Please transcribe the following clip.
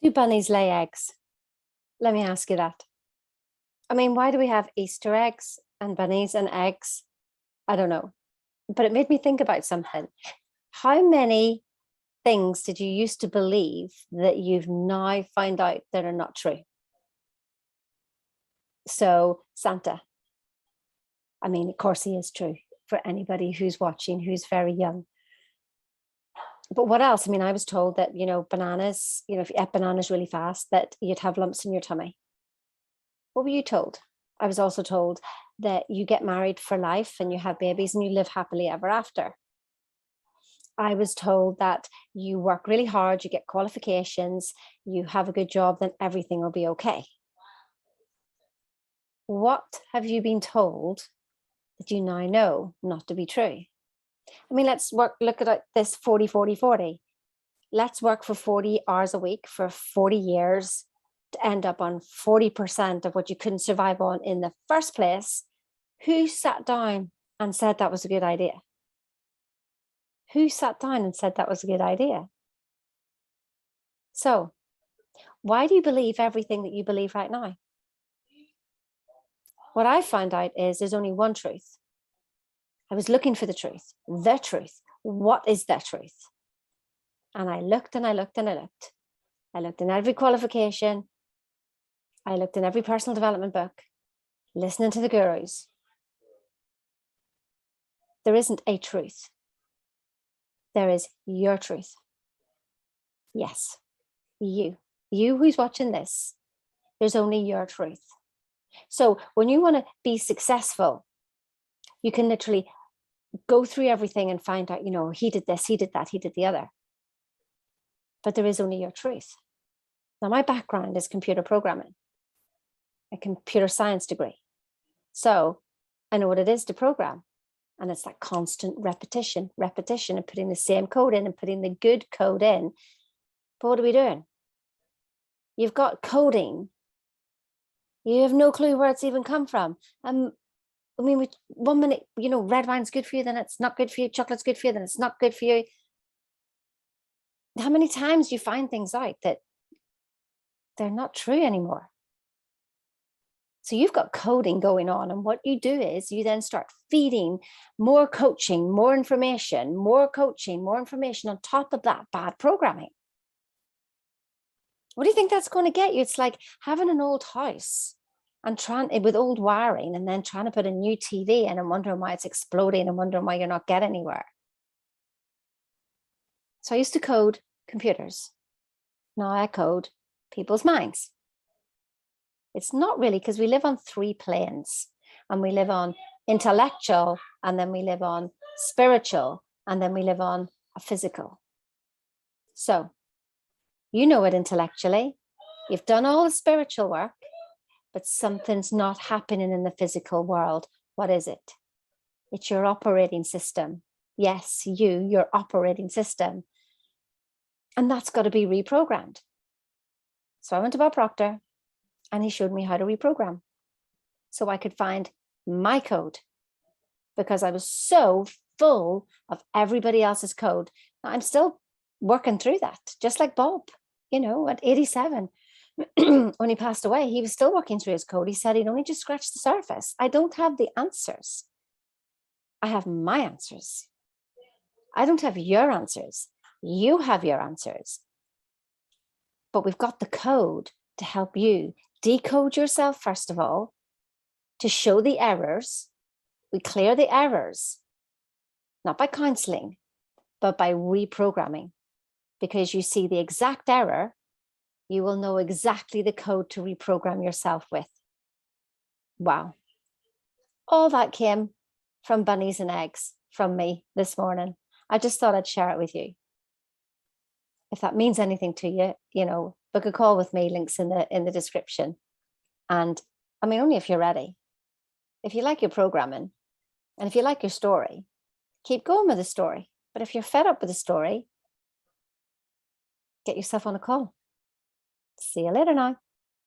Do bunnies lay eggs? Let me ask you that. I mean, why do we have Easter eggs and bunnies and eggs? I don't know. But it made me think about something. How many things did you used to believe that you've now found out that are not true? So Santa. I mean, of course he is true for anybody who's watching, who's very young. But what else? I mean, I was told that, bananas, if you ate bananas really fast, that you'd have lumps in your tummy. What were you told? I was also told that you get married for life and you have babies and you live happily ever after. I was told that you work really hard, you get qualifications, you have a good job, then everything will be okay. What have you been told that you now know not to be true? I mean, look at this 40, 40, 40. Let's work for 40 hours a week for 40 years to end up on 40% of what you couldn't survive on in the first place. Who sat down and said that was a good idea? Who sat down and said that was a good idea? So, why do you believe everything that you believe right now? What I found out is there's only one truth. I was looking for the truth. The truth. What is the truth? And I looked and I looked and I looked. I looked in every qualification. I looked in every personal development book, listening to the gurus. There isn't a truth. There is your truth. Yes, you who's watching this, there's only your truth. So when you want to be successful, you can literally go through everything and find out, he did this, he did that, he did the other. But there is only your truth. Now, my background is computer programming, a computer science degree. So I know what it is to program. And it's that constant repetition, and putting the same code in and putting the good code in. But what are we doing? You've got coding. You have no clue where it's even come from. I mean, 1 minute, red wine's good for you, then it's not good for you. Chocolate's good for you, then it's not good for you. How many times do you find things out that they're not true anymore? So you've got coding going on, and what you do is you then start feeding more coaching, more information, more coaching, more information on top of that bad programming. What do you think that's going to get you? It's like having an old house and with old wiring and then trying to put a new TV in and wondering why it's exploding and wondering why you're not getting anywhere. So I used to code computers. Now I code people's minds. It's not really, because we live on 3 planes, and we live on intellectual, and then we live on spiritual, and then we live on a physical. So you know it intellectually, you've done all the spiritual work, but something's not happening in the physical world. What is it? It's your operating system. Yes, your operating system. And that's got to be reprogrammed. So I went to Bob Proctor, and he showed me how to reprogram so I could find my code, because I was so full of everybody else's code. Now, I'm still working through that, just like Bob, at 87. When he passed away, he was still working through his code. He said he'd only just scratched the surface. I don't have the answers. I have my answers. I don't have your answers. You have your answers. But we've got the code to help you decode yourself, first of all, to show the errors. We clear the errors, not by counseling, but by reprogramming. Because you see the exact error, you will know exactly the code to reprogram yourself with. Wow. All that came from bunnies and eggs from me this morning. I just thought I'd share it with you. If that means anything to you, book a call with me, links in the description. And I mean, only if you're ready. If you like your programming and if you like your story, keep going with the story. But if you're fed up with the story, get yourself on a call. See you later now.